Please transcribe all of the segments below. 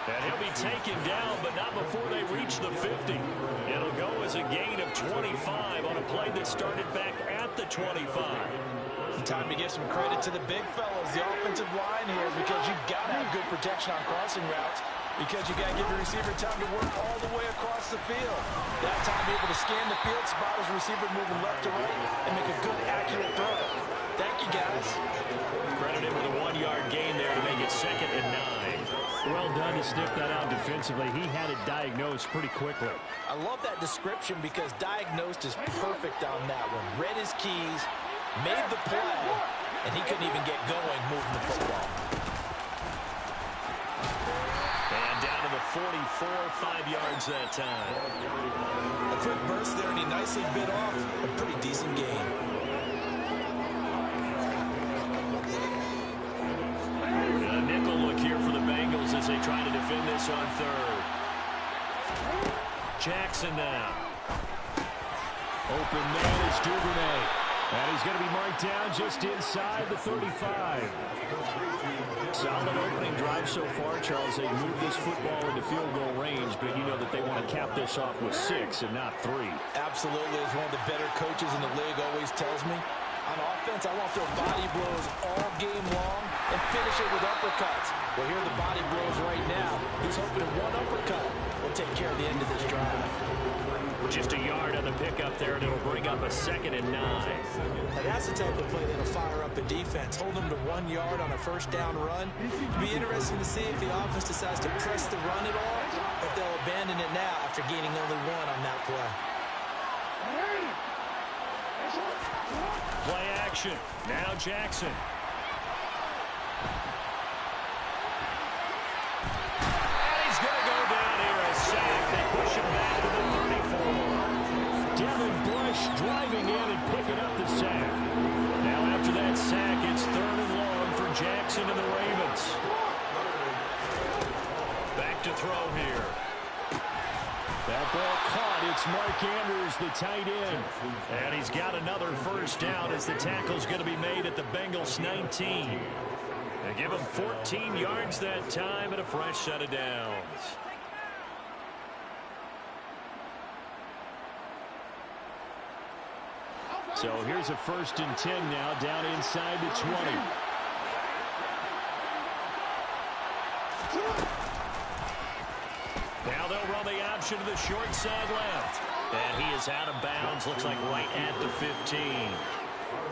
And he'll be taken down, but not before they reach the 50. It'll go as a gain of 25 on a play that started back at the 25. Time to give some credit to the big fellas, the offensive line here, because you've got to have good protection on crossing routes, because you got to give your receiver time to work all the way across the field. That time to be able to scan the field, spot his receiver moving left to right, and make a good, accurate throw. Thank you, guys. Credited with a 1-yard gain there to make it 2nd and 9. Well done to sniff that out defensively. He had it diagnosed pretty quickly. I love that description because diagnosed is perfect on that one. Read his keys, made the play, and he couldn't even get going moving the football. And down to the 44, 5 yards that time. A quick burst there, and he nicely bit off a pretty decent gain. A nickel look here for the Bengals as they try to defend this on 3rd. Jackson now. Open man is Duvernay. And he's going to be marked down just inside the 35. Solid opening drive so far, Charles. They moved this football into field goal range, but you know that they want to cap this off with 6 and not 3. Absolutely. As one of the better coaches in the league always tells me, on offense, I want to throw body blows all game long and finish it with uppercuts. Well, here are the body blows right now. He's hoping one uppercut will take care of the end of this drive. Just a yard on the pickup there, and it'll bring up a 2nd and 9. Now that's the type of play that'll fire up a defense. Hold them to 1 yard on a first down run. It'll be interesting to see if the offense decides to press the run at all, or if they'll abandon it now after gaining only 1 on that play. Play action. Now Jackson. And he's going to go down here. A sack. They push him back to the 34. Devin Bush driving in and picking up the sack. Now after that sack, it's 3rd and long for Jackson and the Ravens. Back to throw here. That ball caught. It's Mark Andrews, the tight end. And he's got another first down as the tackle's going to be made at the Bengals 19. They give him 14 yards that time and a fresh set of downs. So here's a 1st and 10 now, down inside the 20. Now they'll run the option to the short side left. And he is out of bounds, looks like right at the 15.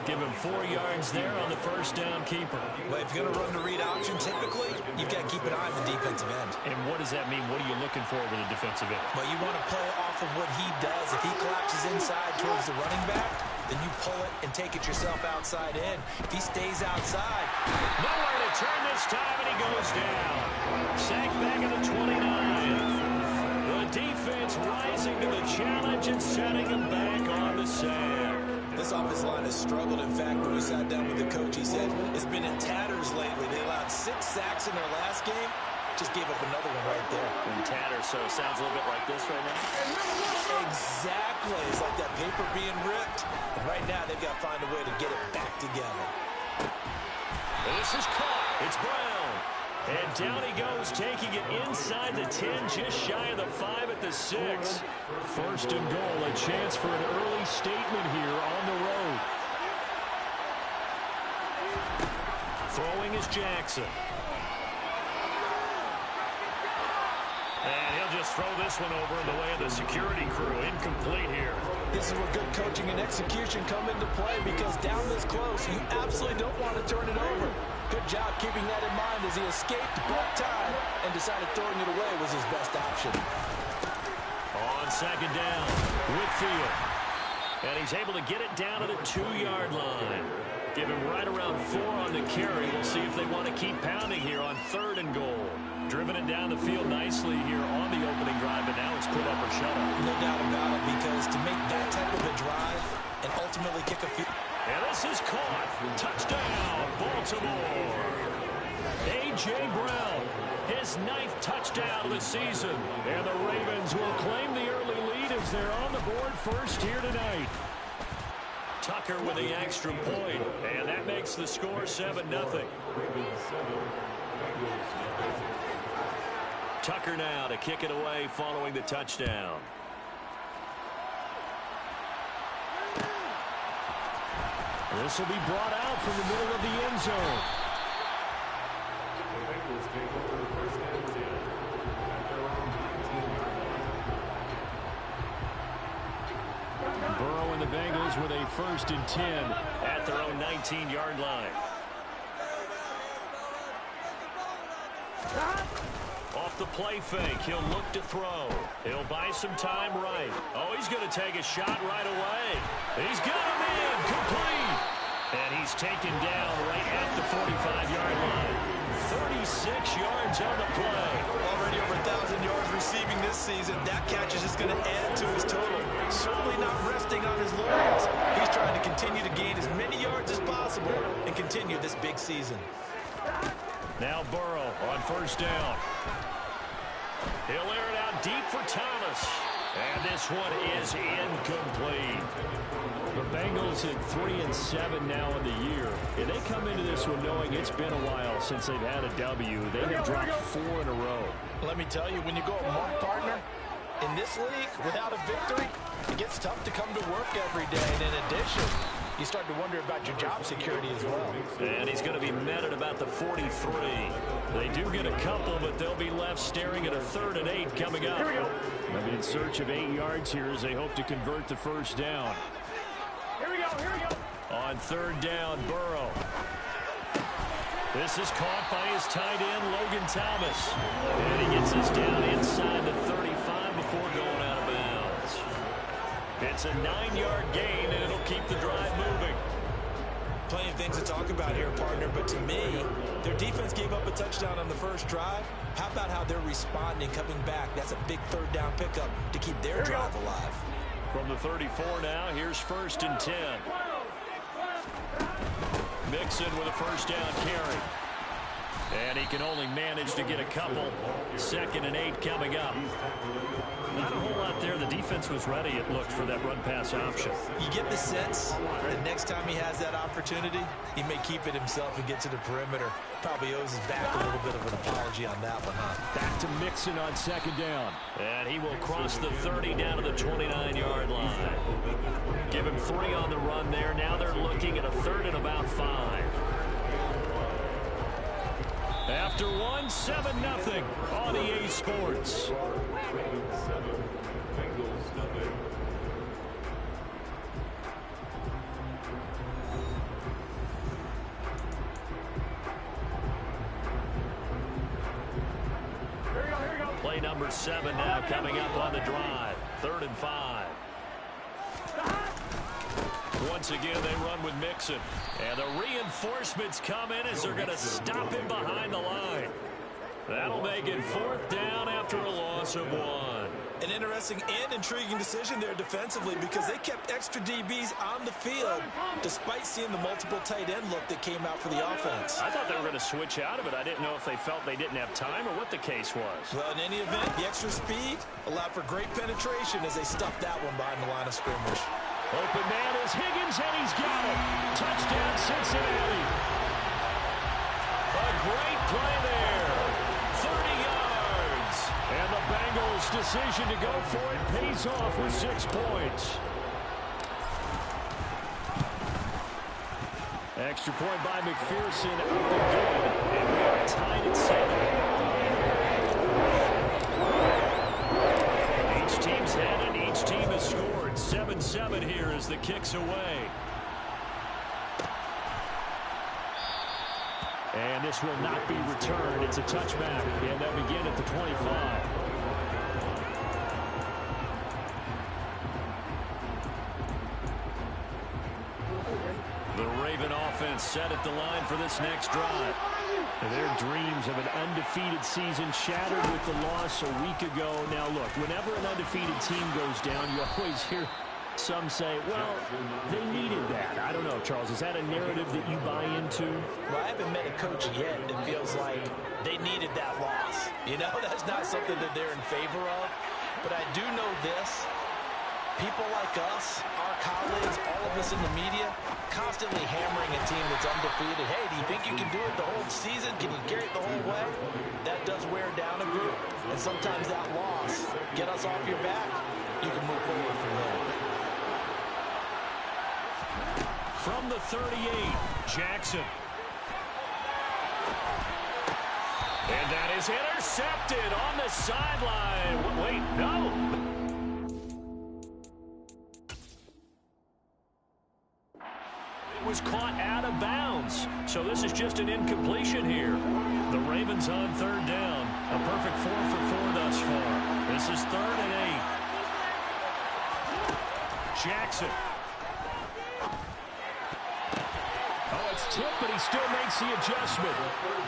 Give him 4 yards there on the first down keeper. Well, if you're going to run the read option, typically, you've got to keep an eye on the defensive end. And what does that mean? What are you looking for with a defensive end? Well, you want to play off of what he does. If he collapses inside towards the running back, then you pull it and take it yourself outside in. If he stays outside, nowhere to turn this time, and he goes down. Sacked back at the 29. The defense rising to the challenge and setting him back on the sack. This offensive line has struggled. In fact, when we sat down with the coach, he said it's been in tatters lately. They allowed 6 sacks in their last game. Just gave up another one right there. In tatters, so it sounds a little bit like this right now. Exactly. It's like that paper being ripped. And right now, they've got to find a way to get it back together. And this is caught. It's Brown. And down he goes, taking it inside the 10, just shy of the 5 at the 6. 1st and goal, a chance for an early statement here on the road. Throwing is Jackson. And he'll just throw this one over in the way of the security crew. Incomplete here. This is where good coaching and execution come into play, because down this close, you absolutely don't want to turn it over. Good job keeping that in mind as he escaped, broke time, and decided throwing it away was his best option. On 2nd down, Whitfield. And he's able to get it down to the 2-yard line. Give him right around 4 on the carry. We'll see if they want to keep pounding here on 3rd and goal. Driven it down the field nicely here on the opening drive, and now it's put up or shut up. No doubt about it, because to make that type of a drive and ultimately kick a field. And this is caught. Touchdown, Baltimore. A.J. Brown, his 9th touchdown of the season. And the Ravens will claim the early lead as they're on the board first here tonight. Tucker with the extra point, and that makes the score 7-0. Tucker now to kick it away following the touchdown. This will be brought out from the middle of the end zone. Burrow and the Bengals with a 1st and 10 at their own 19-yard line. Off the play fake, he'll look to throw. He'll buy some time right. Oh, he's going to take a shot right away. He's got him in, complete. And he's taken down right at the 45-yard line. 36 yards on the play. Already over 1,000 yards receiving this season. That catch is just going to add to his total. Certainly not resting on his laurels. He's trying to continue to gain as many yards as possible and continue this big season. Now Burrow on 1st down. He'll air it out deep for Thomas. And this one is incomplete. The Bengals at 3-7 now in the year. And they come into this one knowing it's been a while since they've had a W. They have dropped 4 in a row. Let me tell you, when you go a mark partner, in this league, without a victory, it gets tough to come to work every day. And in addition, you start to wonder about your job security as well. And he's going to be met at about the 43. They do get a couple, but they'll be left staring at a 3rd and 8 coming up. They'll be in search of 8 yards here as they hope to convert the 1st down. Here we go. On 3rd down, Burrow. This is caught by his tight end, Logan Thomas. And he gets this down inside the 35 before going out of bounds. It's a 9-yard gain, and it'll keep the drive moving. Plenty of things to talk about here, partner, but to me, their defense gave up a touchdown on the first drive. How about how they're responding, coming back? That's a big 3rd down pickup to keep their drive alive. From the 34 now, here's 1st and 10. Mixon with a 1st down carry. And he can only manage to get a couple. 2nd and 8 coming up. Not a whole lot there. The defense was ready, it looked, for that run-pass option. You get the sense that next time he has that opportunity, he may keep it himself and get to the perimeter. Probably owes his back a little bit of an apology on that one, huh? Back to Mixon on 2nd down. And he will cross the 30 down to the 29-yard line. Give him 3 on the run there. Now they're looking at a 3rd and about 5. After 1, 7-0 on EA Sports. Play number 7 now coming up on the drive. 3rd and 5. Once again, they run with Mixon. And the reinforcements come in as they're going to stop him behind the line. That'll make it 4th down after a loss of 1. An interesting and intriguing decision there defensively because they kept extra DBs on the field despite seeing the multiple tight end look that came out for the offense. I thought they were going to switch out of it. I didn't know if they felt they didn't have time or what the case was. Well, in any event, the extra speed allowed for great penetration as they stuffed that one behind the line of scrimmage. Open man is Higgins, and he's got it. Touchdown, Cincinnati. A great play there. 30 yards. And the Bengals' decision to go for it pays off with 6 points. Extra point by McPherson. Up and good. And we are tied at 7. Each team's had it. Each team has scored. 7-7 here as the kick's away. And this will not be returned. It's a touchback. And they'll begin at the 25. The Raven offense set at the line for this next drive. And their dreams of an undefeated season shattered with the loss a week ago. Now, look, whenever an undefeated team goes down, you always hear some say, well, they needed that. I don't know, Charles. Is that a narrative that you buy into? Well, I haven't met a coach yet that feels like they needed that loss. You know, that's not something that they're in favor of. But I do know this. People like us, our colleagues, all of us in the media, constantly hammering a team that's undefeated. Hey, do you think you can do it the whole season? Can you carry it the whole way? That does wear down a group. And sometimes that loss, get us off your back, you can move forward from there. From the 38, Jackson. And that is intercepted on the sideline. Wait, no. It was caught out of bounds. So this is just an incompletion here. The Ravens on third down. A perfect 4 for 4 thus far. This is 3rd and 8. Jackson. Oh, it's tipped, but he still makes the adjustment.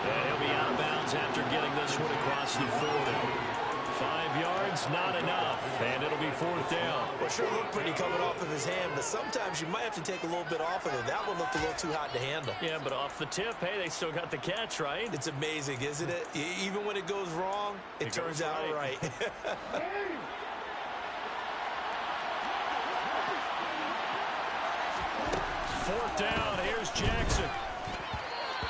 And he'll be out of bounds after getting this one across the 40. 5 yards, not enough, and it'll be 4th down. Well, sure looked pretty coming off of his hand, but sometimes you might have to take a little bit off of it. That one looked a little too hot to handle. Yeah, but off the tip, hey, they still got the catch, right? It's amazing, isn't it? Even when it goes wrong, it turns out right. 4th down, here's Jackson.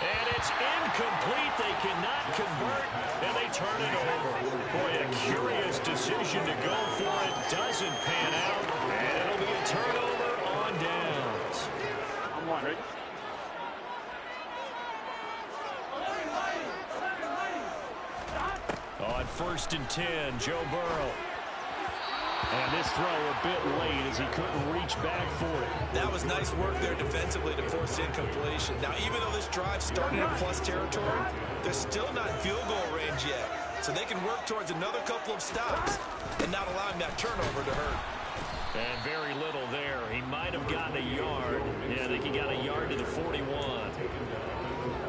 And it's incomplete. They cannot convert, and they turn it over. Boy, a curious decision to go for it. Doesn't pan out, and it'll be a turnover on downs. I'm one, right? On 1st and 10, Joe Burrow. And this throw a bit late as he couldn't reach back for it. That was nice work there defensively to force incompletion. Now, even though this drive started in plus territory, they're still not in field goal range yet. So they can work towards another couple of stops and not allowing that turnover to hurt. And very little there. He might have gotten a yard. Yeah, I think he got a yard to the 41.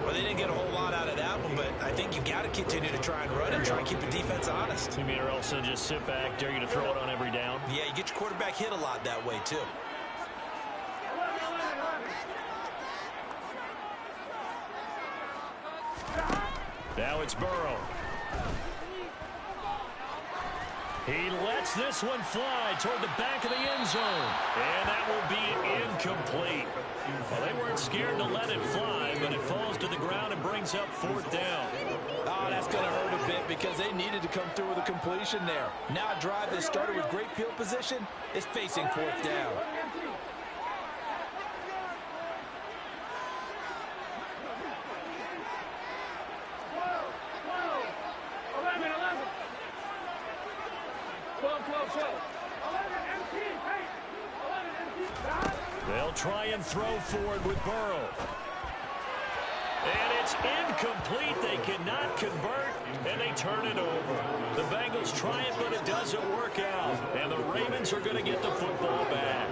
Well, they didn't get a whole lot out of that one, but I think you've got to continue to try and run and try and keep the defense honest. You mean or else they'll just sit back, dare you to throw it on every down? Yeah, you get your quarterback hit a lot that way, too. Now it's Burrow. He lets this one fly toward the back of the end zone. And that will be incomplete. Well, they weren't scared to let it fly, but it falls to the ground and brings up 4th down. Oh, that's going to hurt a bit because they needed to come through with a completion there. Now a drive that started with great field position is facing 4th down. They'll try and throw forward with Burrow. And it's incomplete. They cannot convert, and they turn it over. The Bengals try it, but it doesn't work out. And the Ravens are going to get the football back.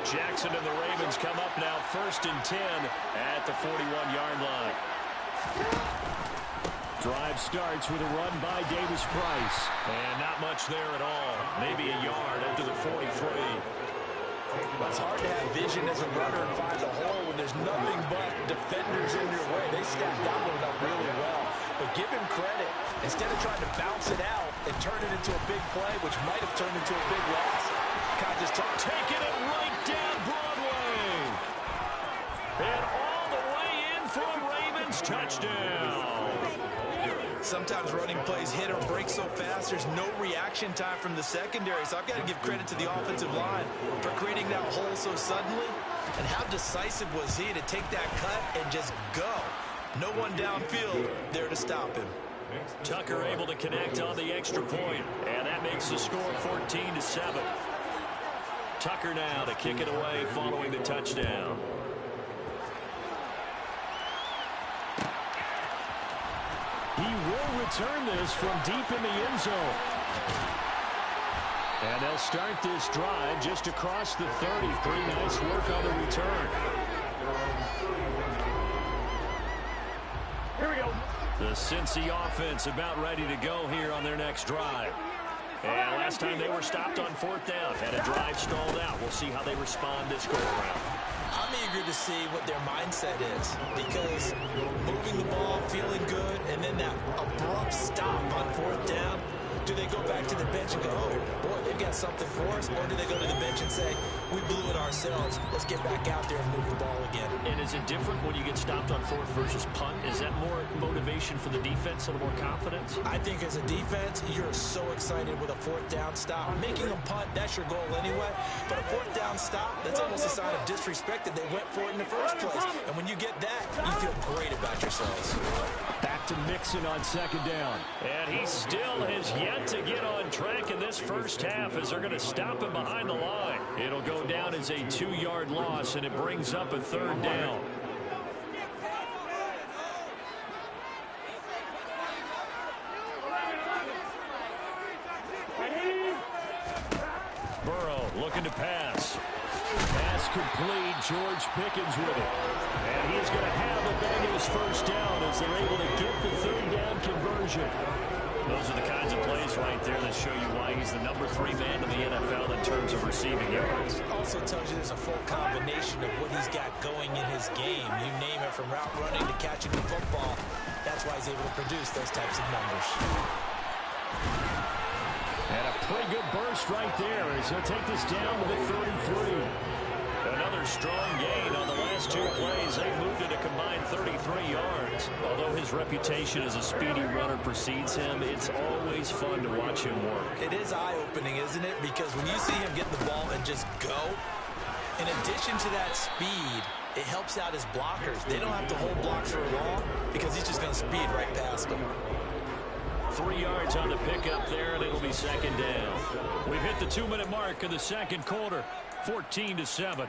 Jackson and the Ravens come up now 1st and 10 at the 41-yard line. Drive starts with a run by Davis Price. And not much there at all. Maybe a yard up to the 43. It's hard to have vision as a runner and find a hole when there's nothing but defenders in your way. They stacked that one up really well. But give him credit. Instead of trying to bounce it out and turn it into a big play, which might have turned into a big loss, kind of just taking it right down Broadway. And all the way in for a Ravens touchdown. Sometimes running plays hit or break so fast, there's no reaction time from the secondary. So I've got to give credit to the offensive line for creating that hole so suddenly. And how decisive was he to take that cut and just go? No one downfield there to stop him. Tucker able to connect on the extra point. And that makes the score 14-7. Tucker now to kick it away following the touchdown. He will return this from deep in the end zone. And they'll start this drive just across the 30. Pretty nice work on the return. Here we go. The Cincy offense about ready to go here on their next drive. And last time they were stopped on 4th down. Had a drive stalled out. We'll see how they respond this go-around. I'm eager to see what their mindset is, because moving the ball, feeling good, and then that abrupt stop on 4th down, do they they go back to the bench and go, oh, boy, they've got something for us? Or do they go to the bench and say, we blew it ourselves. Let's get back out there and move the ball again. And is it different when you get stopped on fourth versus punt? Is that more motivation for the defense, a little more confidence? I think as a defense, you're so excited with a fourth down stop. Making them punt, that's your goal anyway. But a fourth down stop, that's almost a sign of disrespect that they went for it in the first place. And when you get that, you feel great about yourselves. Back to Mixon on second down. And he still has yet to get on track in this first half as they're going to stop him behind the line. It'll go down as a 2-yard loss, and it brings up a third down. Burrow looking to pass. Pass complete. George Pickens with it. And he's going to have the Bengals first down as they're able to get the third down conversion. Those are the kinds of plays right there that show you why he's the number 3 man in the NFL in terms of receiving yards. Also tells you there's a full combination of what he's got going in his game. You name it, from route running to catching the football. That's why he's able to produce those types of numbers. And a pretty good burst right there as he'll take this down to the 33. Another strong gain on the last 2 plays. They moved it a combined 33 yards. Although his reputation as a speedy runner precedes him, it's always fun to watch him work. It is eye-opening, isn't it? Because when you see him get the ball and just go, in addition to that speed, it helps out his blockers. They don't have to hold blocks for long because he's just going to speed right past them. 3 yards on the pickup there, and it'll be second down. We've hit the 2-minute mark of the second quarter, 14-7.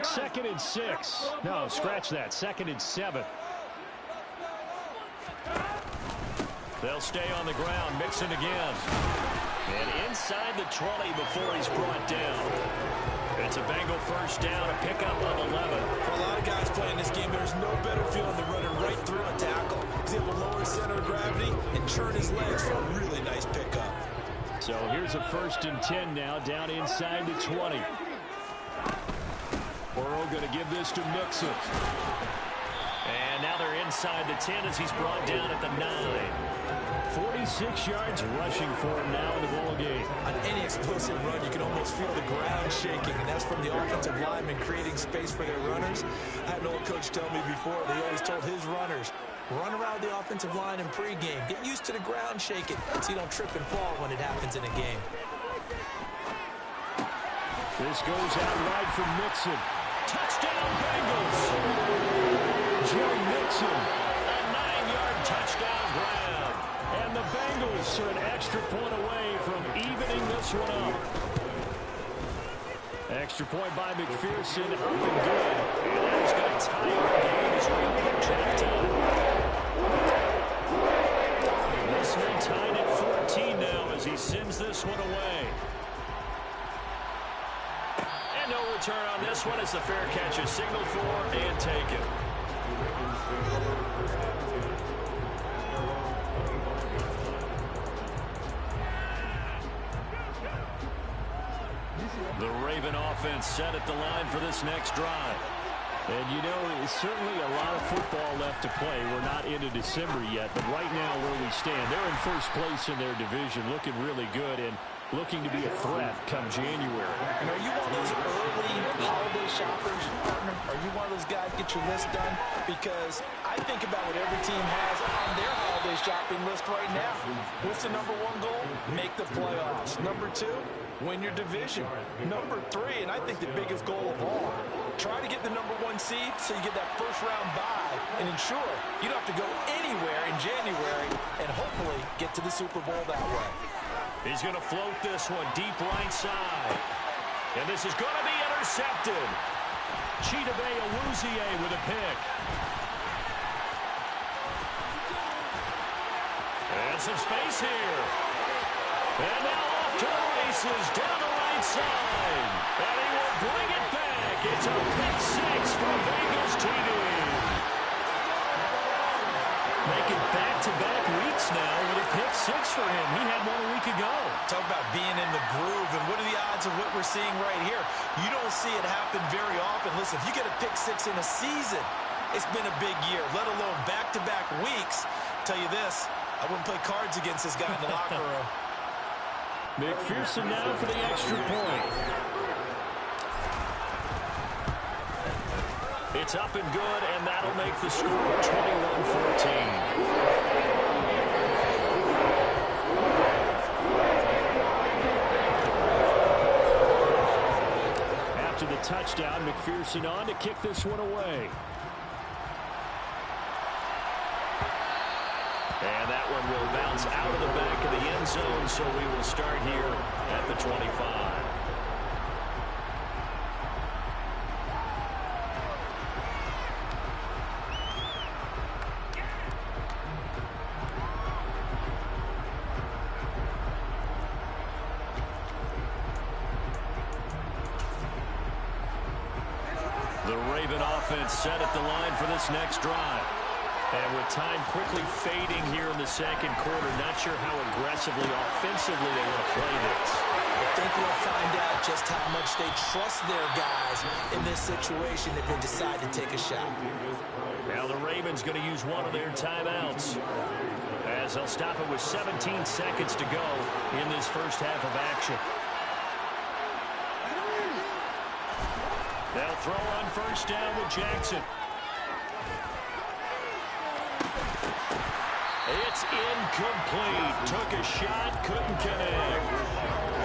Second and 6. No, scratch that. Second and 7. They'll stay on the ground. Mixon again. And inside the 20 before he's brought down. It's a Bengal first down, a pickup on 11. For a lot of guys playing this game, there's no better feeling than running right through a tackle. He's able to lower his center of gravity and churn his legs for a really nice pickup. So here's a 1st and 10 now, down inside the 20. Burrow going to give this to Mixon. And now they're inside the 10 as he's brought down at the 9. 46 yards rushing for him now in the ball game. On any explosive run, you can almost feel the ground shaking, and that's from the offensive linemen creating space for their runners. I had an old coach tell me before, they always told his runners, run around the offensive line in pregame. Get used to the ground shaking so you don't trip and fall when it happens in a game. This goes out right from Mixon. Touchdown, Bengals! Joe Mixon, a 9-yard touchdown grab. And the Bengals are an extra point away from evening this one up. Extra point by McPherson, up and good. And that is going to tie up the game as we approach halftime. This one tied at 14 now as he sends this one away. And no return on this one as the fair catch is signaled for and taken. The Raven offense set at the line for this next drive. And, you know, it's certainly a lot of football left to play. We're not into December yet, but right now where we stand, they're in first place in their division, looking really good and looking to be a threat come January. And are you one of those early holiday shoppers, partner? Are you one of those guys get your list done? Because I think about what every team has on their holiday shopping list right now. What's the number 1 goal? Make the playoffs. Number 2, win your division. Number 3, and I think the biggest goal of all, try to get the number 1 seed so you get that first-round bye and ensure you don't have to go anywhere in January and hopefully get to the Super Bowl that way. He's going to float this one deep right side. And this is going to be intercepted. Chidobe Awuzie with a pick. And some space here. And now off to the races down the right side. And he will bring it back. It's a pick 6 for Bengals TD. They it back-to-back weeks now with a pick six for him. He had one a week ago. Talk about being in the groove, and what are the odds of what we're seeing right here? You don't see it happen very often. Listen, if you get a pick six in a season, it's been a big year, let alone back-to-back weeks. Tell you this, I wouldn't play cards against this guy in the locker room. McPherson now for the extra point. It's up and good, and that'll make the score 21-14. After the touchdown, McPherson on to kick this one away. And that one will bounce out of the back of the end zone, so we will start here at the 25. The Raven offense set at the line for this next drive. And with time quickly fading here in the second quarter, not sure how aggressively, offensively they want to play this. I think we'll find out just how much they trust their guys in this situation if they decide to take a shot. Now the Ravens going to use one of their timeouts, as they'll stop it with 17 seconds to go in this first half of action. They'll throw on first down with Jackson. It's incomplete. Took a shot, couldn't connect.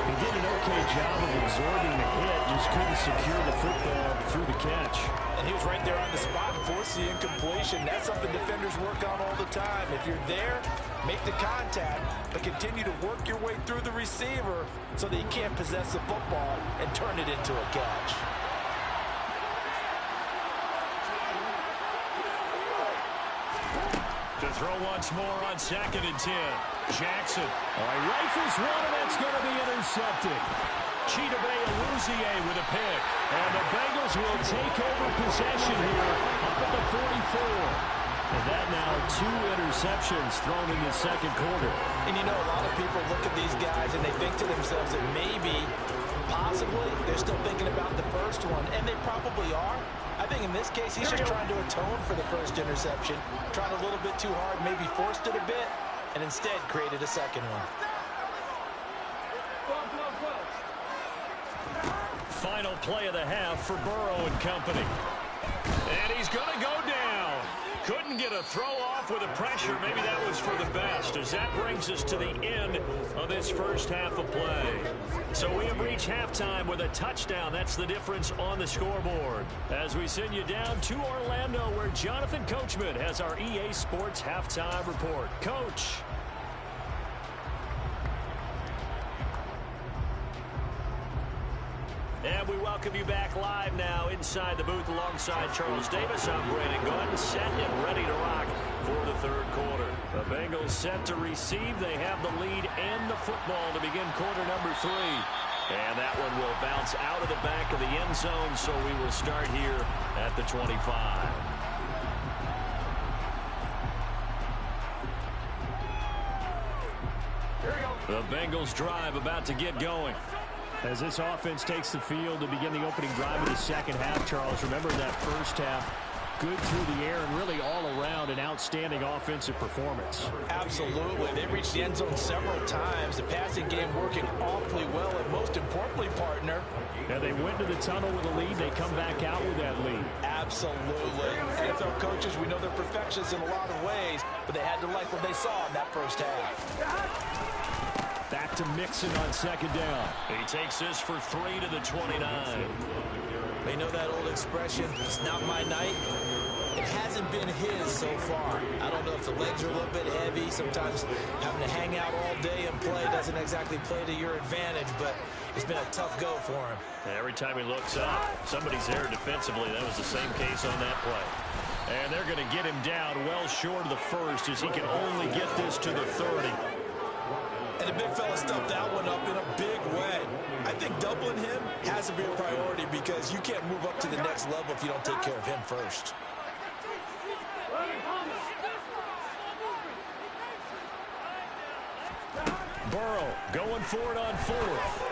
He did an okay job of absorbing the hit, just couldn't secure the football through the catch. And he was right there on the spot and forced the incompletion. That's something defenders work on all the time. If you're there, make the contact, but continue to work your way through the receiver so that he can't possess the football and turn it into a catch. To throw once more on 2nd and 10. Jackson. All right, rifles one, and that's going to be intercepted. Chidobe Awuzie with a pick. And the Bengals will take over possession here up at the 44. And that now 2 interceptions thrown in the second quarter. And you know, a lot of people look at these guys and they think to themselves that maybe, possibly, they're still thinking about the first one. And they probably are. I think in this case, he's just trying to atone for the first interception. Tried a little bit too hard, maybe forced it a bit, and instead created a second one. Final play of the half for Burrow and company. And he's going to go down. Couldn't get a throw off with the pressure. Maybe that was for the best, as that brings us to the end of this first half of play. So we have reached halftime with a touchdown. That's the difference on the scoreboard. As we send you down to Orlando, where Jonathan Coachman has our EA Sports halftime report. Coach. And we welcome you back live now inside the booth alongside Charles Davis. I'm Brandon Gordon, set and ready to rock for the third quarter. The Bengals set to receive. They have the lead and the football to begin quarter number 3. And that one will bounce out of the back of the end zone, so we will start here at the 25. The Bengals drive about to get going. As this offense takes the field to begin the opening drive of the second half, Charles, remember that first half, good through the air and really all around an outstanding offensive performance. Absolutely. They reached the end zone several times. The passing game working awfully well, and most importantly, partner. And they went to the tunnel with a lead. They come back out with that lead. Absolutely. NFL coaches, we know they're perfectionists in a lot of ways, but they had to like what they saw in that first half. Back to Mixon on second down. He takes this for 3 to the 29. They know that old expression, it's not my night. It hasn't been his so far. I don't know if the legs are a little bit heavy. Sometimes having to hang out all day and play doesn't exactly play to your advantage, but it's been a tough go for him. Every time he looks up, somebody's there defensively. That was the same case on that play. And they're going to get him down well short of the first, as he can only get this to the 30. And the big fella stuffed that one up in a big way. I think doubling him has to be a priority, because you can't move up to the next level if you don't take care of him first. Burrow going for it on fourth.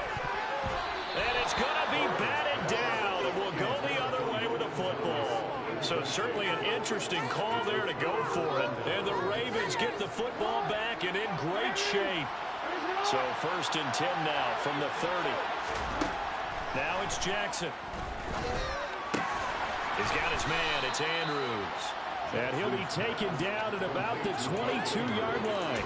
And it's going to be batted down, and will go the other way with the football. So certainly an interesting call there to go for it. And the Ravens get the football back and in great shape. So 1st and 10 now from the 30. Now it's Jackson. He's got his man. It's Andrews. And he'll be taken down at about the 22-yard line.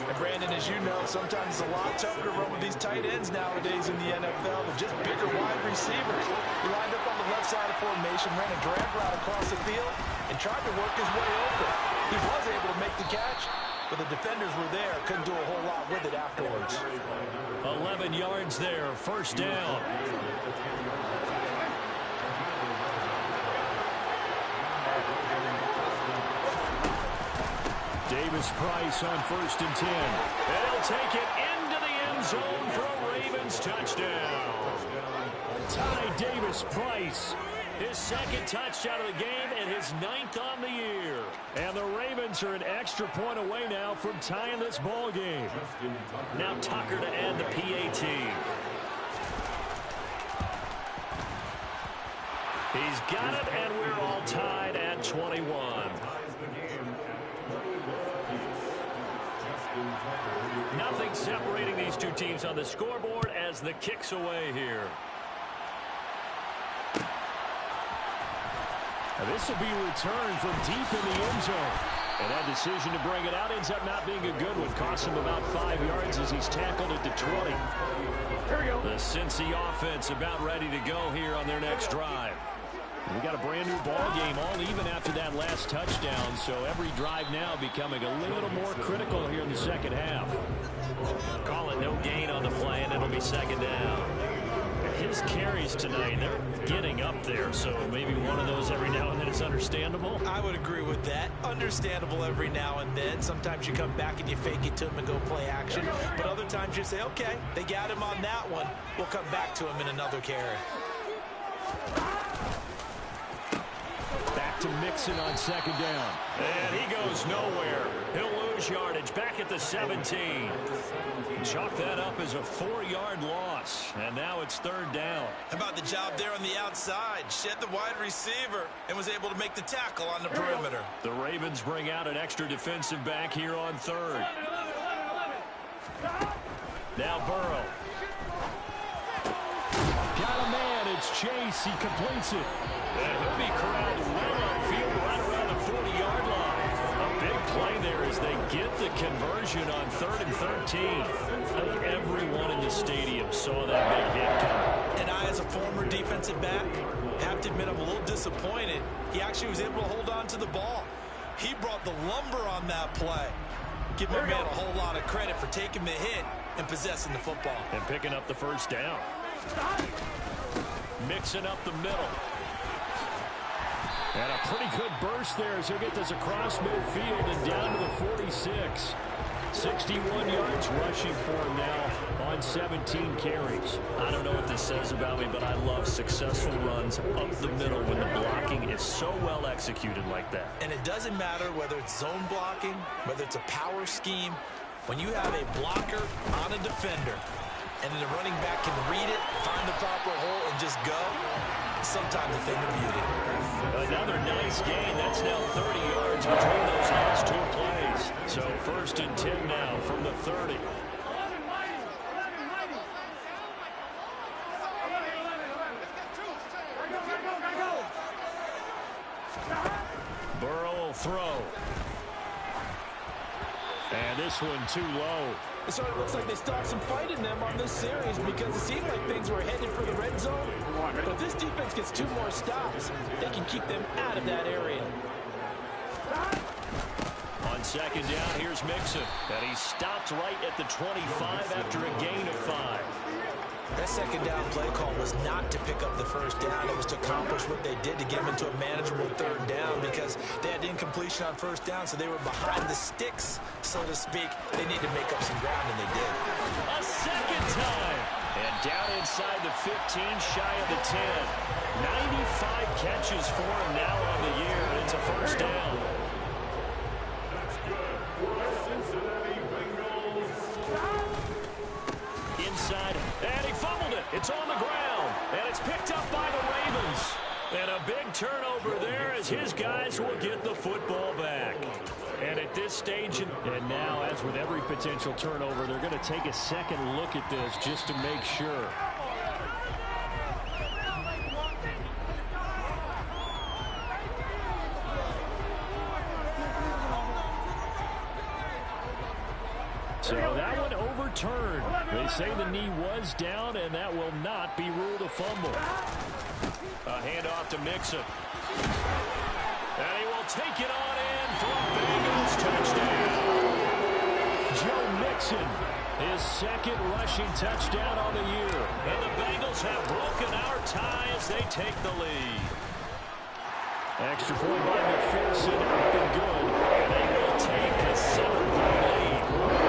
And Brandon, as you know, sometimes it's a lot tougher to run with these tight ends nowadays in the NFL with just bigger wide receivers. He lined up on the left side of formation, ran a drag route across the field, and tried to work his way open. He was able to make the catch, but the defenders were there. Couldn't do a whole lot with it afterwards. 11 yards there, 1st down. Davis-Price on 1st and 10. And he'll take it into the end zone for a Ravens touchdown. Ty Davis-Price, his 2nd touchdown of the game and his 9th on the year. And the Ravens are an extra point away now from tying this ball game. Now Tucker to add the PAT. He's got it, and we're all tied at 21. Nothing separating these two teams on the scoreboard as the kick's away here. Now this will be returned from deep in the end zone. And that decision to bring it out ends up not being a good one. Costs him about 5 yards as he's tackled at the 20. Here we go. The Cincy offense about ready to go here on their next drive. We got a brand new ball game, all even after that last touchdown. So every drive now becoming a little more critical here in the second half. Call it no gain on the play, and it'll be 2nd down. His carries tonight, they're getting up there. So maybe one of those every now and then is understandable. I would agree with that. Understandable every now and then. Sometimes you come back and you fake it to him and go play action. But other times you say, okay, they got him on that one. We'll come back to him in another carry. To Mixon on 2nd down. And he goes nowhere. He'll lose yardage back at the 17. Chalk that up as a 4-yard loss. And now it's 3rd down. How about the job there on the outside? Shed the wide receiver and was able to make the tackle on the perimeter. The Ravens bring out an extra defensive back here on 3rd. Now Burrow. Got a man. It's Chase. He completes it. And he'll be corralled well upfield right around the 40-yard line. A big play there as they get the conversion on 3rd and 13. I think everyone in the stadium saw that big hit coming. And I, as a former defensive back, have to admit I'm a little disappointed. He actually was able to hold on to the ball. He brought the lumber on that play. Give my man a whole lot of credit for taking the hit and possessing the football. And picking up the 1st down. Mixing up the middle. And a pretty good burst there as he'll get this across midfield and down to the 46. 61 yards rushing for him now on 17 carries. I don't know what this says about me, but I love successful runs up the middle when the blocking is so well executed like that. And it doesn't matter whether it's zone blocking, whether it's a power scheme. When you have a blocker on a defender, and then the running back can read it, find the proper hole, and just go, it's sometimes a thing of beauty. Another nice gain. That's now 30 yards between those last 2 plays. So 1st and 10 now from the 30. Burrow will throw. And this one too low. So it looks like they stopped some fight in them on this series because it seemed like things were headed for the red zone. But if this defense gets 2 more stops, they can keep them out of that area. On 2nd down, here's Mixon. And he stopped right at the 25 after a gain of 5. That 2nd down play call was not to pick up the 1st down. It was to accomplish what they did to get them into a manageable 3rd down because they had incompletion on 1st down, so they were behind the sticks, so to speak. They needed to make up some ground, and they did. A 2nd time. And down inside the 15, shy of the 10. 95 catches for him now on the year. It's a 1st down. side, and he fumbled it. It's on the ground, and it's picked up by the Ravens. And a big turnover there as his guys will get the football back. And at this stage, and now, as with every potential turnover, they're going to take a second look at this just to make sure. So that one overturned. They say the knee was down, and that will not be ruled a fumble. A handoff to Mixon. And he will take it on in for a Bengals touchdown. Joe Mixon, his second rushing touchdown on the year. And the Bengals have broken our tie as they take the lead. Extra point by McPherson, up and good. And they will take a 7-point lead.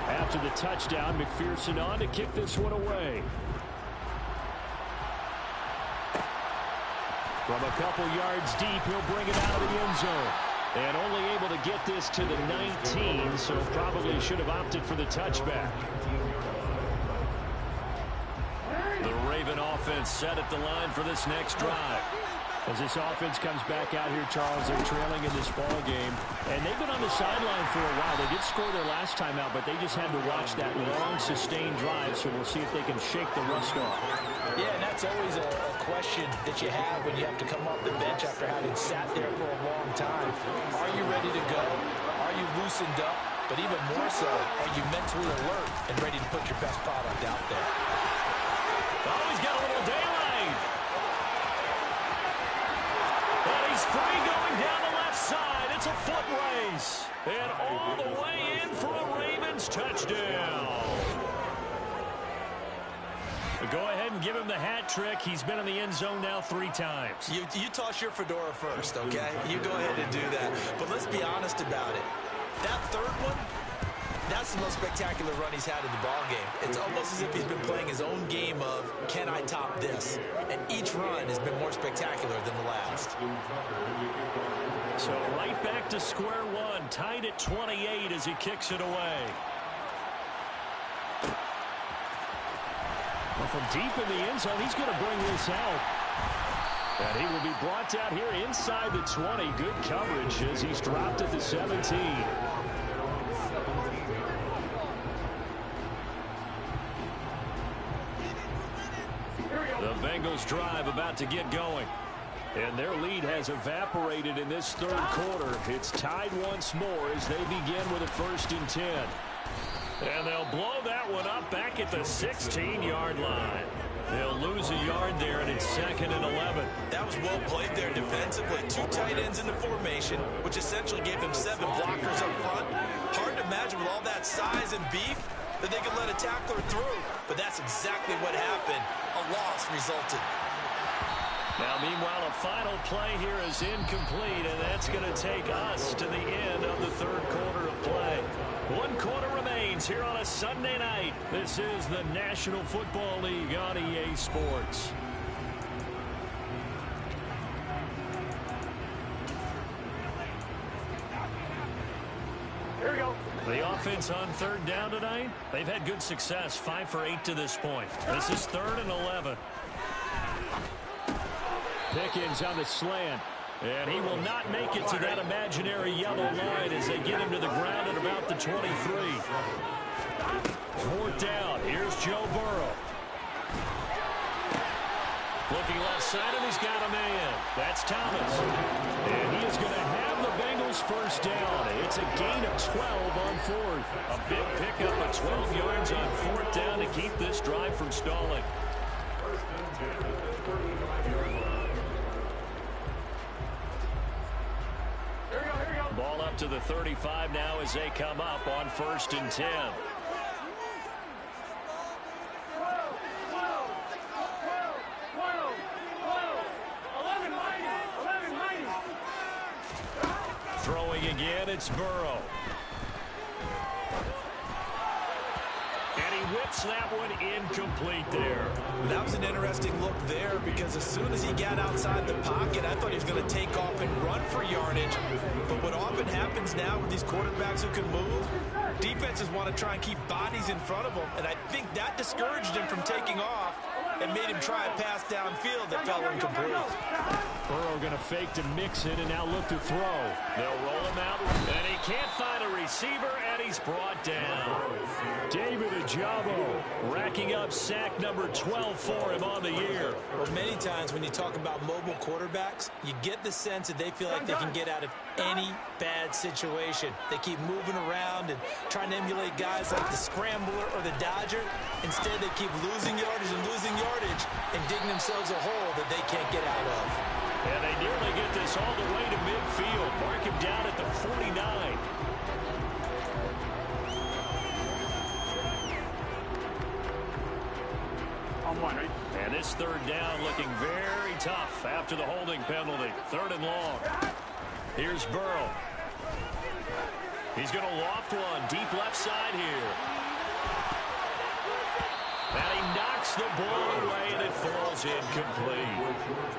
After the touchdown, McPherson on to kick this one away. From a couple yards deep, he'll bring it out of the end zone. And only able to get this to the 19, so probably should have opted for the touchback. The Raven offense set at the line for this next drive. As this offense comes back out here, Charles, they're trailing in this ball game. And they've been on the sideline for a while. They did score their last time out, but they just had to watch that long, sustained drive, so we'll see if they can shake the rust off. Yeah, and that's always a question that you have when you have to come off the bench after having sat there for a long time. Are you ready to go? Are you loosened up? But even more so, are you mentally alert and ready to put your best product out there? Oh, he's got a little daylight. And he's free going down the left side. It's a foot race. And all the way in for a Ravens touchdown. Go ahead and give him the hat trick. He's been in the end zone now 3 times. You toss your fedora first, okay? You go ahead and do that. But let's be honest about it. That third one, that's the most spectacular run he's had in the ballgame. It's almost as if he's been playing his own game of, can I top this? And each run has been more spectacular than the last. So right back to square one, tied at 28 as he kicks it away. Well, from deep in the end zone, he's going to bring this out. And he will be brought down here inside the 20. Good coverage as he's dropped at the 17. The Bengals drive about to get going. And their lead has evaporated in this third quarter. It's tied once more as they begin with a 1st and 10. And they'll blow that one up back at the 16-yard line. They'll lose a yard there, and it's 2nd and 11. That was well played there defensively. 2 tight ends in the formation, which essentially gave them 7 blockers up front. Hard to imagine with all that size and beef that they could let a tackler through. But that's exactly what happened. A loss resulted. Now, meanwhile, a final play here is incomplete, and that's going to take us to the end of the third quarter of play. 1 quarter remains here on a Sunday night. This is the National Football League on EA Sports. Here we go. The offense on 3rd down tonight, they've had good success, 5 for 8 to this point. This is 3rd and 11. Pickens on the slant. And he will not make it to that imaginary yellow line as they get him to the ground at about the 23. 4th down. Here's Joe Burrow. Looking left side, and he's got a man. That's Thomas. And he is going to have the Bengals 1st down. It's a gain of 12 on 4th. A big pickup of 12 yards on 4th down to keep this drive from stalling. Ball up to the 35 now as they come up on 1st and 10. Throwing again, it's Burrow. And he whips that one incomplete there. That was an interesting look there because as soon as he got outside the pocket, I thought he was going to take off and run for yardage. But what often happens now with these quarterbacks who can move, defenses want to try and keep bodies in front of them, and I think that discouraged him from taking off and made him try a pass downfield that fell incomplete. Burrow going to fake to mix it and now look to throw. They'll roll him out, and he can't find a receiver, and he's brought down. David Ajabo racking up sack number 12 for him on the year. Well, many times when you talk about mobile quarterbacks, you get the sense that they feel like they can get out of any bad situation. They keep moving around and trying to emulate guys like the Scrambler or the Dodger. Instead, they keep losing yardage and digging themselves a hole that they can't get out of. And they nearly get this all the way to midfield. Mark him down at the 49. And this third down looking very tough after the holding penalty. 3rd and long. Here's Burrow. He's going to loft one deep left side here. And he knocks the ball away, and it falls incomplete.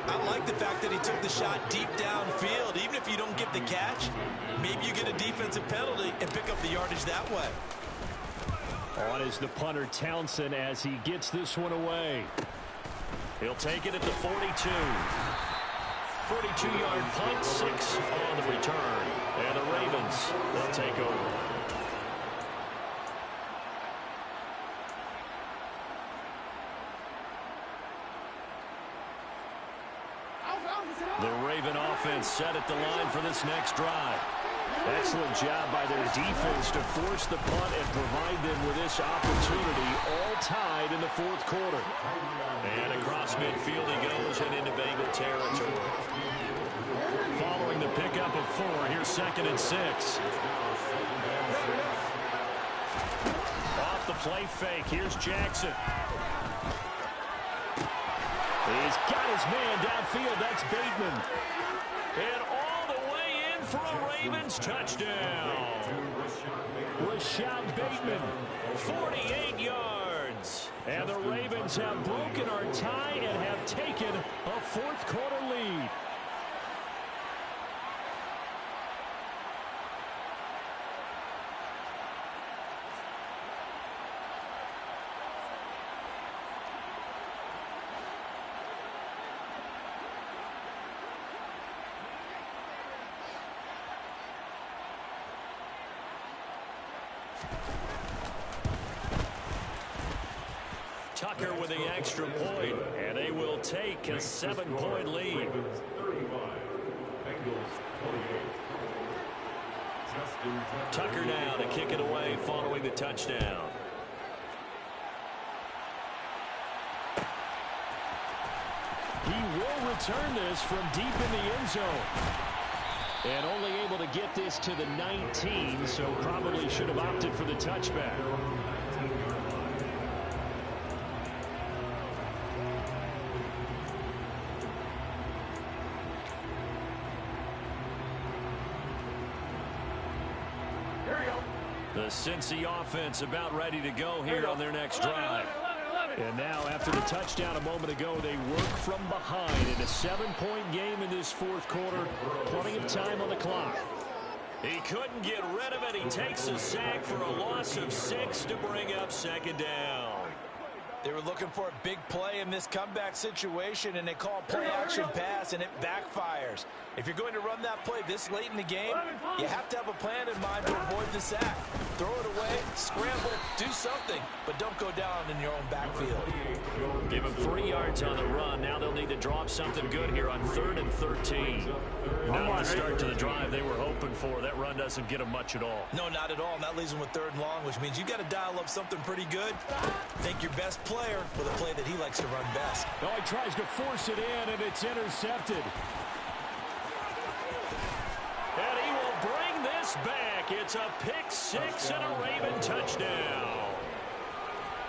I like the fact that he took the shot deep downfield. Even if you don't get the catch, maybe you get a defensive penalty and pick up the yardage that way. On is the punter Townsend as he gets this one away. He'll take it at the 42. 42-yard punt, 6 on the return. And the Ravens will take over. The Raven offense set at the line for this next drive. Excellent job by their defense to force the punt and provide them with this opportunity, all tied in the 4th quarter. And across midfield he goes and into Bengal territory. Following the pickup of 4, here's 2nd and 6. Off the play fake, here's Jackson. He's got his man downfield, that's Bateman. And all the way in for a Ravens touchdown. Rashad Bateman, 48 yards. And the Ravens have broken our tie and have taken a 4th quarter lead. Tucker with the extra point, and they will take a 7-point lead. Tucker now to kick it away following the touchdown. He will return this from deep in the end zone. And only able to get this to the 19, so probably should have opted for the touchback. The Cincy offense about ready to go here on their next drive. And now, after the touchdown a moment ago, they work from behind in a 7-point game in this 4th quarter. Plenty of time on the clock. He couldn't get rid of it. He takes a sack for a loss of 6 to bring up 2nd down. They were looking for a big play in this comeback situation, and they call a play-action pass, and it backfires. If you're going to run that play this late in the game, you have to have a plan in mind to avoid the sack. Throw it away, scramble, do something, but don't go down in your own backfield. Give him 3 yards on the run. Now they'll need to drop something good here on 3rd and 13. Not the start to the drive they were hoping for. That run doesn't get them much at all. No, not at all. And that leaves them with 3rd and long, which means you got to dial up something pretty good. Think your best player with a play that he likes to run best. Oh, he tries to force it in, and it's intercepted. And he will bring this back. It's a pick 6 and a Raven touchdown.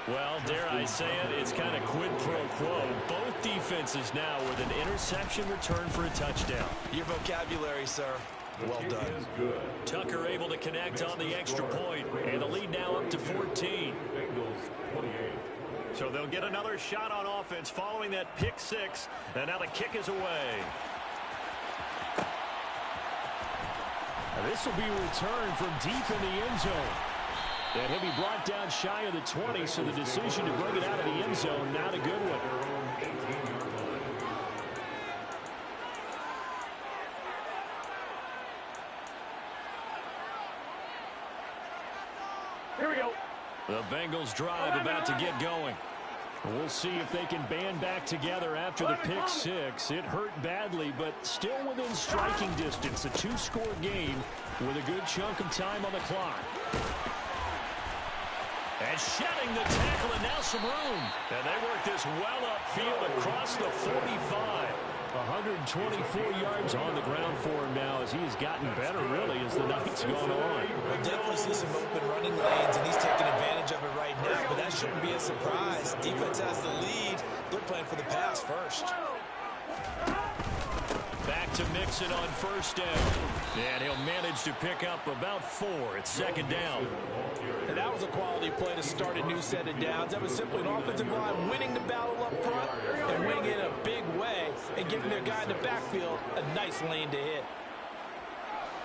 Well, dare I say it, it's kind of quid pro quo. Both defenses now with an interception return for a touchdown. Your vocabulary, sir. Well done. Tucker able to connect on the extra point, and the lead now up to 14. So they'll get another shot on offense following that pick six. And now the kick is away. This will be returned from deep in the end zone. And he'll be brought down shy of the 20, so the decision to bring it out of the end zone, not a good one. Here we go. The Bengals drive about to get going. We'll see if they can band back together after the pick six. It hurt badly, but still within striking distance. A two-score game with a good chunk of time on the clock. And shedding the tackle, and now some room. And they work this well upfield across the 45. 124 yards on the ground for him now as he has gotten better, really, as the night's gone on. We'll definitely see some open running lanes, and he's taking advantage of it right now, but that shouldn't be a surprise. Defense has the lead. They're playing for the pass first. Back to Mixon on first down. And he'll manage to pick up about 4. It's second down. And that was a quality play to start a new set of downs. That was simply an offensive line winning the battle up front and winning it in a big way and giving their guy in the backfield a nice lane to hit.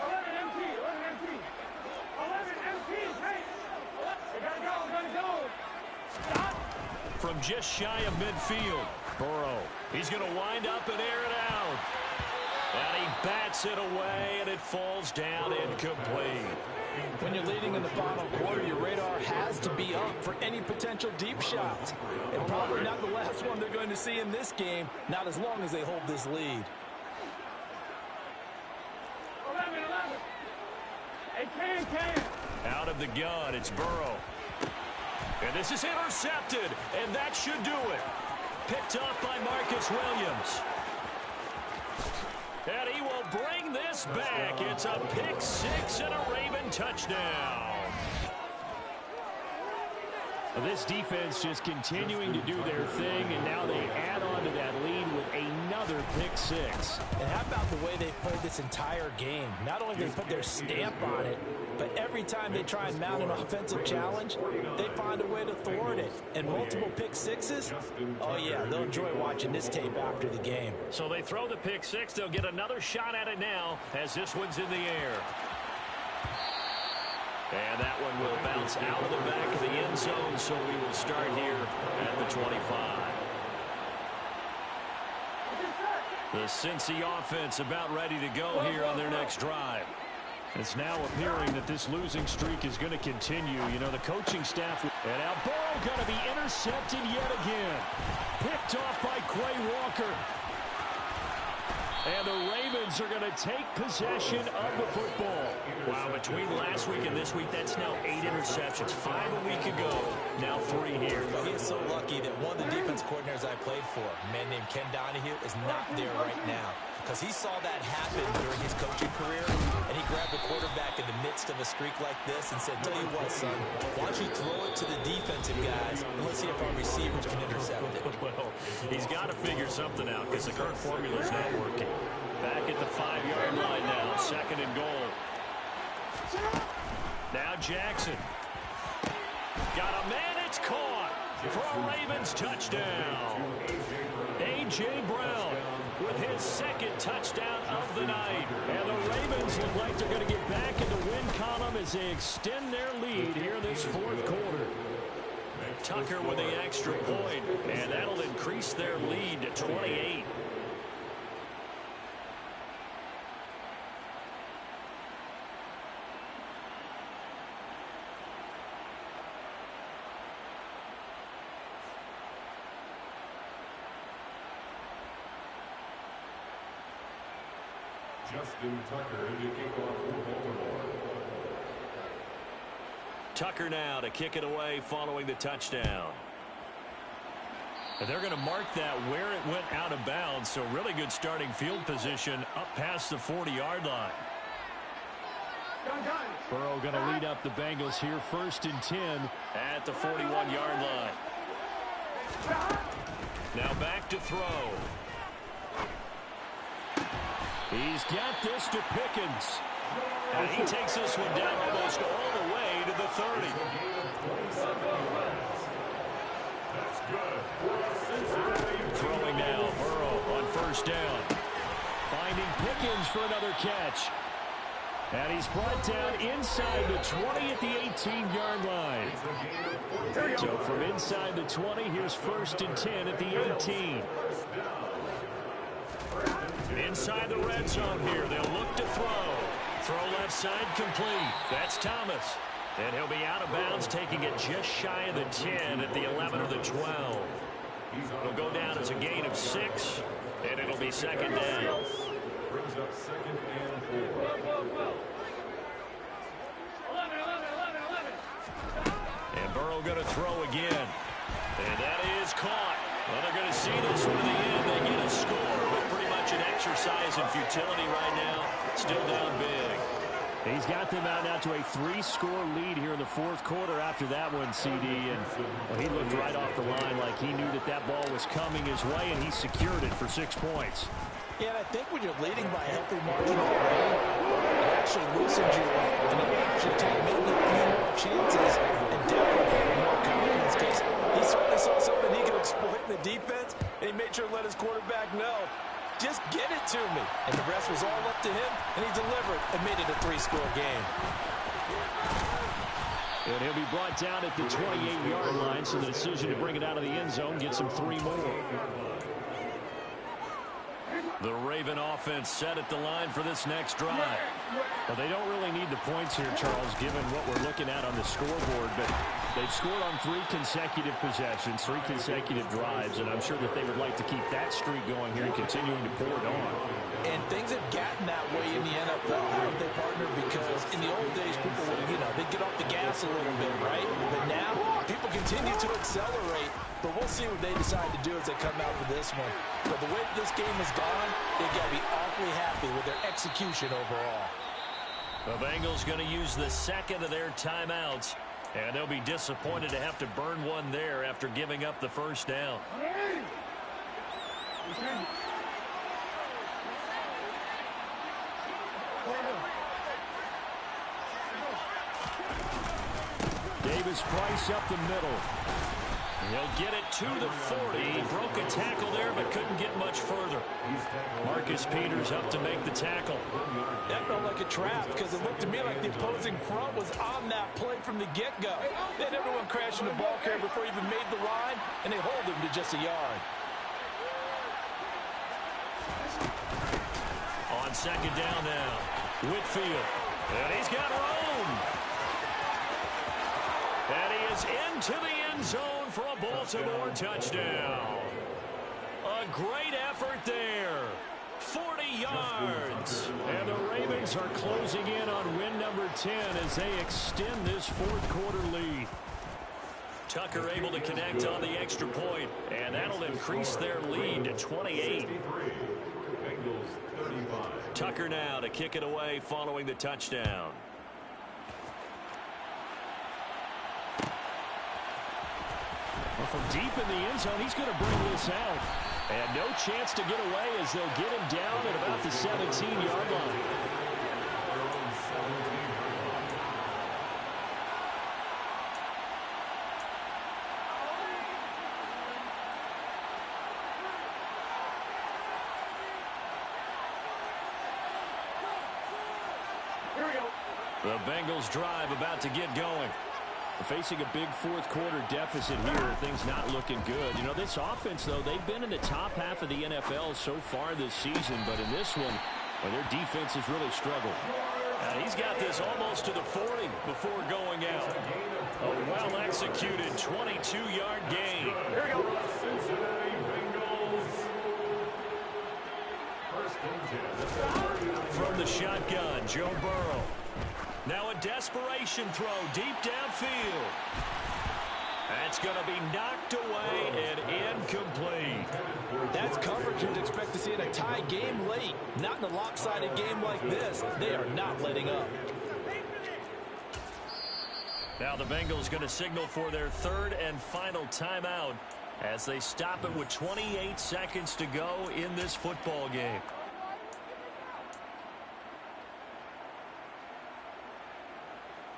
11 MT, 11 MT. 11 MT, hey! They gotta go. Stop! From just shy of midfield, Burrow. He's going to wind up and air it out. And he bats it away, and it falls down incomplete. When you're leading in the final quarter, your radar has to be up for any potential deep shots. And probably not the last one they're going to see in this game, not as long as they hold this lead. 11. Hey, can. Out of the gun, it's Burrow. And this is intercepted, and that should do it. Picked up by Marcus Williams. And he will bring this back. It's a pick six and a Raven touchdown. This defense just continuing to do their thing, and now they add on to that lead with another pick six. And how about the way they played this entire game? Not only did they put their stamp on it, but every time they try and mount an offensive challenge, they find a way to thwart it. And multiple pick sixes? Oh, yeah, they'll enjoy watching this tape after the game. So they throw the pick six. They'll get another shot at it now as this one's in the air. And that one will bounce out of the back of the end zone, so we will start here at the 25. The Cincy offense about ready to go here on their next drive. It's now appearing that this losing streak is going to continue. You know, the coaching staff. And now Burrow going to be intercepted yet again. Picked off by Quay Walker. And the Ravens are going to take possession of the football. Wow, between last week and this week, that's now 8 interceptions. 5 a week ago, now 3 here. Well, he is so lucky that one of the defense coordinators I played for, a man named Ken Donahue, is not there right now. Because he saw that happen during his coaching career, and he grabbed the quarterback in the midst of a streak like this and said, tell you what, son, why don't you throw it to the defensive guys, and let's see if our receivers can intercept it. Well, he's got to figure something out because the current formula is not working. Back at the 5-yard line now, second and goal. Now Jackson. Got a man, it's caught for a Ravens touchdown. A.J. Brown with his second touchdown of the night. And the Ravens look like they're going to get back in the win column as they extend their lead here in this fourth quarter. Tucker with the extra point, and that'll increase their lead to 28. Justin Tucker to kick off for Baltimore. Tucker now to kick it away following the touchdown. And they're going to mark that where it went out of bounds, so really good starting field position up past the 40-yard line. Burrow going to lead up the Bengals here, 1st and 10 at the 41-yard line. Now back to throw. He's got this to Pickens. And he takes this one down almost all the way to the 30. first down. Finding Pickens for another catch. And he's brought down inside the 20 at the 18-yard line. So from inside the 20, here's 1st and 10 at the 18. Inside the red zone here. They'll look to throw. Throw left side complete. That's Thomas. And he'll be out of bounds, taking it just shy of the 10 at the 11 or the 12. It'll go down as a gain of 6, and it'll be 2nd down. Brings up 2nd and 4. And Burrow going to throw again. And that is caught. Well, they're going to see this one to the end. They get a score, but pretty much an exercise in futility right now. Still down big. He's got them out now to a 3-score lead here in the 4th quarter after that one, CD. And well, he looked right off the line like he knew that that ball was coming his way, and he secured it for 6 points. Yeah, and I think when you're leading by a healthy margin already, it actually loosens you up. And it actually takes maybe a few more chances and definitely more confidence, because he certainly saw something he could exploit in the defense, and he made sure to let his quarterback know, just get it to me. And the rest was all up to him, and he delivered and made it a 3-score game. And he'll be brought down at the 28-yard line, so the decision to bring it out of the end zone gets him 3 more. The Raven offense set at the line for this next drive. Well, they don't really need the points here, Charles, given what we're looking at on the scoreboard, but they've scored on 3 consecutive possessions, 3 consecutive drives, and I'm sure that they would like to keep that streak going here and continuing to pour it on. And things have gotten that way in the NFL, haven't they, partner? Because in the old days, people would, they'd get off the gas a little bit, right? But now, people continue to accelerate. But we'll see what they decide to do as they come out for this one. But the way this game has gone, they've got to be awfully happy with their execution overall. The Bengals going to use the 2nd of their timeouts, and they'll be disappointed to have to burn one there after giving up the first down. Davis Price up the middle. He'll get it to the 40. Broke a tackle there, but couldn't get much further. Marcus Peters up to make the tackle. That felt like a trap, because it looked to me like the opposing front was on that play from the get-go. They had everyone crashing the ball carrier before he even made the line, and they hold him to just a yard. On 2nd down now, Whitfield. And he's got room. And he is into the end zone for a Baltimore touchdown. A great effort there. 40 yards. And the Ravens are closing in on win number 10 as they extend this 4th quarter lead. Tucker able to connect on the extra point, and that'll increase their lead to 28. Tucker now to kick it away following the touchdown. Well, from deep in the end zone, he's going to bring this out. And no chance to get away as they'll get him down at about the 17-yard line. The Bengals drive about to get going. Facing a big 4th quarter deficit here, things not looking good. This offense, though, they've been in the top half of the NFL so far this season, but in this one, well, their defense has really struggled. And he's got this almost to the 40 before going out. A well-executed 22-yard gain. Here we go. Cincinnati Bengals. 1st and 10. From the shotgun, Joe Burrow. Now a desperation throw deep downfield. That's going to be knocked away and incomplete. That's coverage you'd expect to see in a tie game late. Not in a lopsided game like this. They are not letting up. Now the Bengals going to signal for their 3rd and final timeout as they stop it with 28 seconds to go in this football game.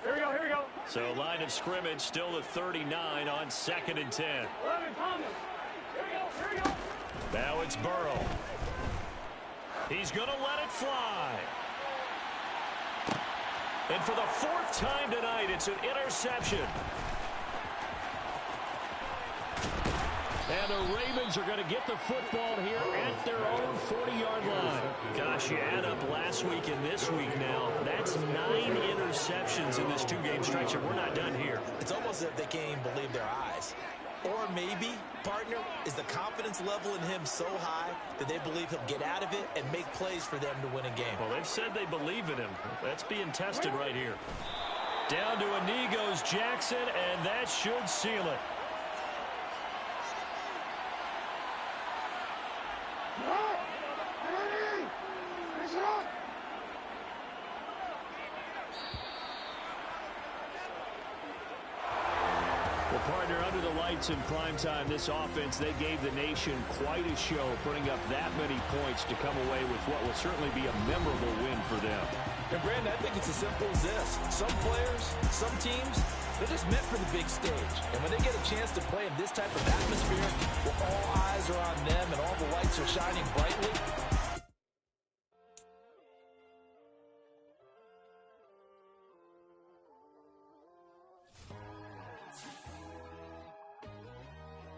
Here we go, here we go. So line of scrimmage still at 39 on 2nd and 10. 11, Thomas. Here we go, here we go. Now it's Burrow. He's going to let it fly. And for the fourth time tonight, it's an interception. And the Ravens are going to get the football here at their own 40-yard line. Gosh, you add up last week and this week now. That's 9 interceptions in this two-game stretch, and we're not done here. It's almost as if they can't even believe their eyes. Or maybe, partner, is the confidence level in him so high that they believe he'll get out of it and make plays for them to win a game. Well, they've said they believe in him. That's being tested right here. Down to a knee goes Jackson, and that should seal it. Well, partner, under the lights in primetime, this offense, they gave the nation quite a show, putting up that many points to come away with what will certainly be a memorable win for them. And, Brandon, I think it's as simple as this. Some players, some teams, they're just meant for the big stage. And when they get a chance to play in this type of atmosphere, where all eyes are on them and all the lights are shining brightly,